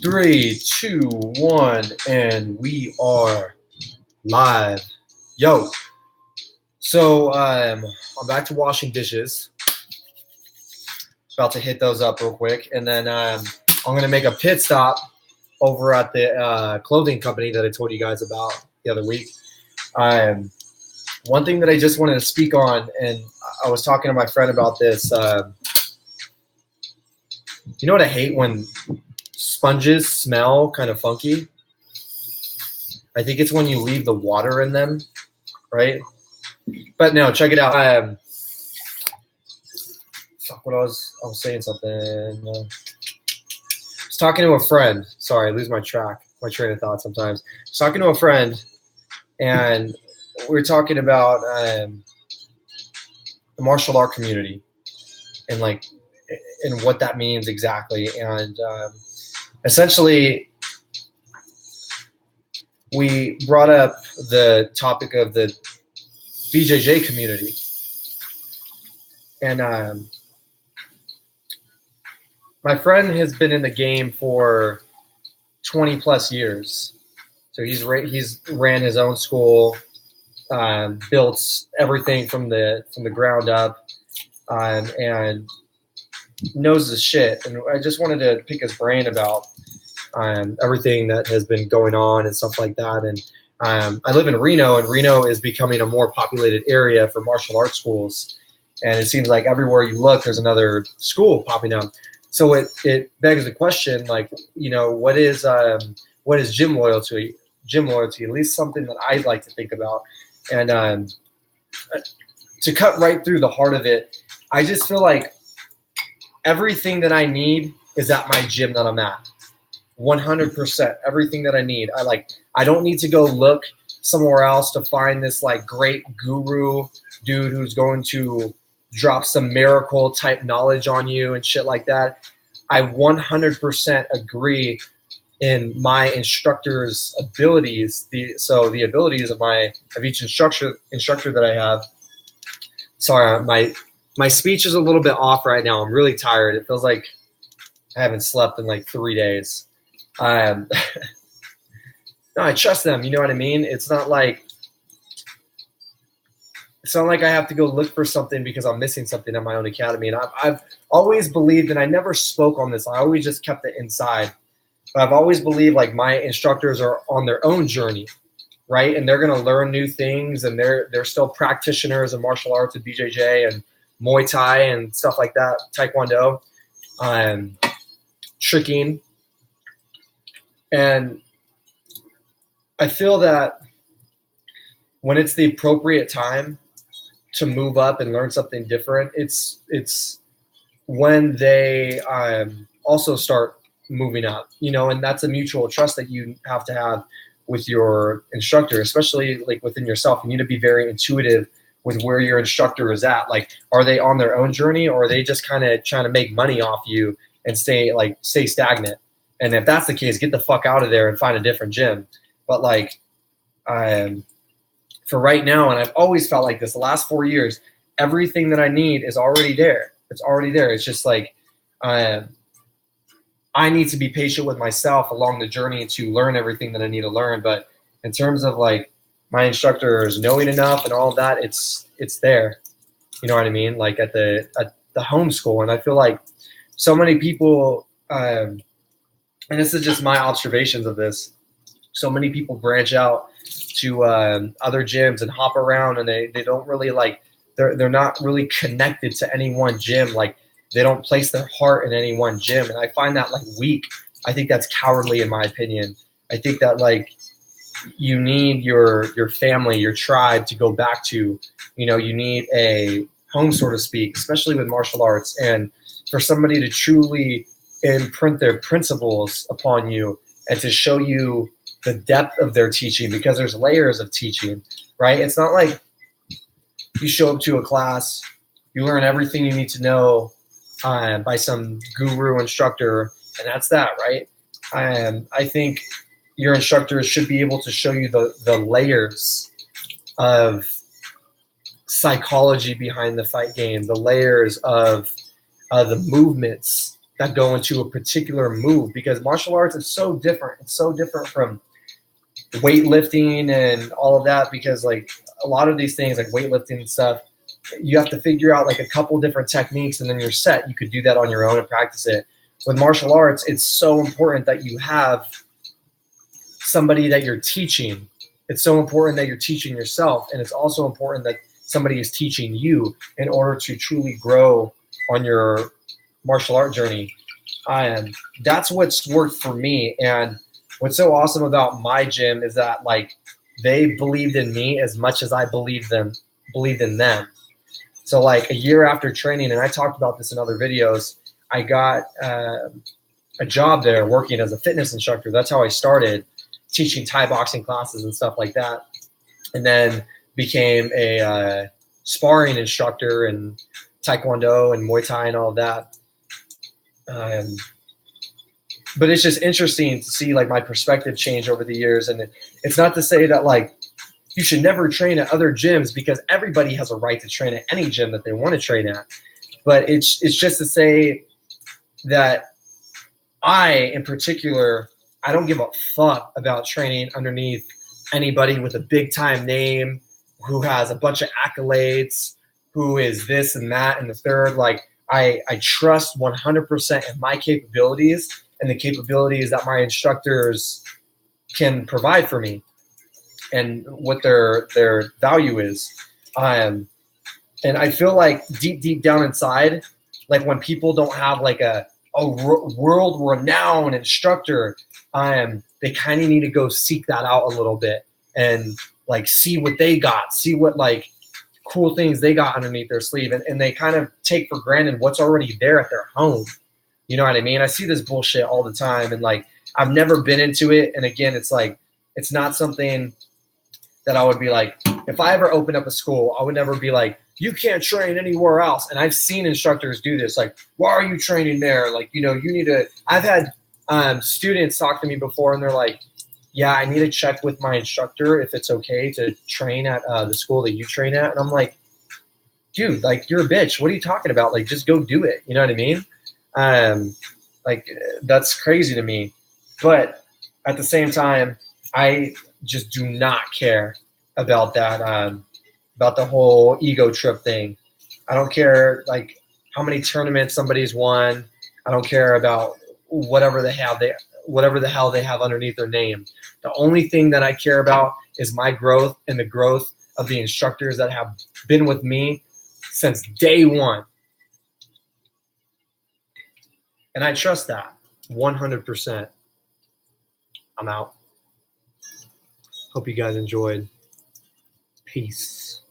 Three, two, one, and we are live. Yo, so I'm back to washing dishes. About to hit those up real quick, and then I'm gonna make a pit stop over at the clothing company that I told you guys about the other week. One thing that I just wanted to speak on, and I was talking to my friend about this. You know what I hate? When sponges smell kind of funky. I think it's when you leave the water in them, right? But no, check it out. Fuck, what I was saying something. I was talking to a friend. Sorry, I lose my train of thought sometimes. I was talking to a friend, and we were talking about the martial art community and what that means exactly. And essentially, we brought up the topic of the BJJ community. And my friend has been in the game for 20 plus years. So he's ran his own school, built everything from the ground up, and knows his shit. And I just wanted to pick his brain about everything that has been going on and stuff like that. And I live in Reno, and Reno is becoming a more populated area for martial arts schools. And it seems like everywhere you look, there's another school popping up. So it begs the question, like, you know, what is gym loyalty? Gym loyalty, at least something that I'd like to think about. And to cut right through the heart of it, I just feel like everything that I need is at my gym that I'm at. 100%. Everything that I need. I don't need to go look somewhere else to find this like great guru dude who's going to drop some miracle type knowledge on you and shit like that. I 100% agree in my instructor's abilities. The abilities of each instructor that I have. Sorry, my speech is a little bit off right now. I'm really tired. It feels like I haven't slept in like 3 days. No, I trust them. You know what I mean? It's not like I have to go look for something because I'm missing something at my own academy. And I've always believed, and I never spoke on this. I always just kept it inside. But I've always believed like my instructors are on their own journey, right? And they're going to learn new things, and they're still practitioners of martial arts and BJJ and Muay Thai and stuff like that, Taekwondo, tricking. And I feel that when it's the appropriate time to move up and learn something different, it's when they also start moving up, you know, and that's a mutual trust that you have to have with your instructor, especially like within yourself. You need to be very intuitive with where your instructor is at. Like, are they on their own journey, or are they just kind of trying to make money off you and stay stagnant? And if that's the case, get the fuck out of there and find a different gym. But like, for right now, and I've always felt like this the last 4 years, everything that I need is already there. It's already there. It's just like, I need to be patient with myself along the journey to learn everything that I need to learn. But in terms of like my instructors knowing enough and all of that, it's there. You know what I mean? Like at the home school. And I feel like so many people, and this is just my observations of this, so many people branch out to other gyms and hop around, and they don't really like, they're not really connected to any one gym. Like, they don't place their heart in any one gym. And I find that like weak. I think that's cowardly in my opinion. I think that like you need your family, your tribe to go back to. You know, you need a home, so to speak, especially with martial arts, and for somebody to truly imprint their principles upon you and to show you the depth of their teaching, because there's layers of teaching, right? It's not like you show up to a class, you learn everything you need to know by some guru instructor, and that's that, right? I think your instructors should be able to show you the layers of psychology behind the fight game, the layers of the movements that go into a particular move, because martial arts is so different. It's so different from weightlifting and all of that, because like a lot of these things like weightlifting and stuff, you have to figure out like a couple different techniques and then you're set. You could do that on your own and practice it. With martial arts, it's so important that you have somebody that you're teaching. It's so important that you're teaching yourself, and it's also important that somebody is teaching you in order to truly grow on your martial art journey. That's what's worked for me. And what's so awesome about my gym is that like they believed in me as much as I believed in them. So like a year after training, and I talked about this in other videos, I got a job there working as a fitness instructor. That's how I started teaching Thai boxing classes and stuff like that. And then became a sparring instructor and Taekwondo and Muay Thai and all of that. But it's just interesting to see like my perspective change over the years. And it's not to say that like you should never train at other gyms, because everybody has a right to train at any gym that they want to train at. But it's just to say that I, in particular, I don't give a fuck about training underneath anybody with a big time name who has a bunch of accolades, who is this and that and the third. Like I trust 100% in my capabilities and the capabilities that my instructors can provide for me and what their value is. And I feel like deep down inside, like when people don't have like a world renowned instructor, they kind of need to go seek that out a little bit and like see what they got, see what like cool things they got underneath their sleeve. And they kind of take for granted what's already there at their home. You know what I mean? I see this bullshit all the time, and like I've never been into it. And again, it's like it's not something that I would be like, if I ever open up a school, I would never be like, you can't train anywhere else. And I've seen instructors do this. Like, why are you training there? Like, you know, you need to, I've had students talk to me before and they're like, yeah, I need to check with my instructor if it's okay to train at the school that you train at. And I'm like, dude, like you're a bitch. What are you talking about? Like, just go do it. You know what I mean? Like that's crazy to me. But at the same time, I just do not care about that, about the whole ego trip thing. I don't care like how many tournaments somebody's won. I don't care about whatever the hell they have underneath their name. The only thing that I care about is my growth and the growth of the instructors that have been with me since day one. And I trust that 100%. I'm out. Hope you guys enjoyed. Peace.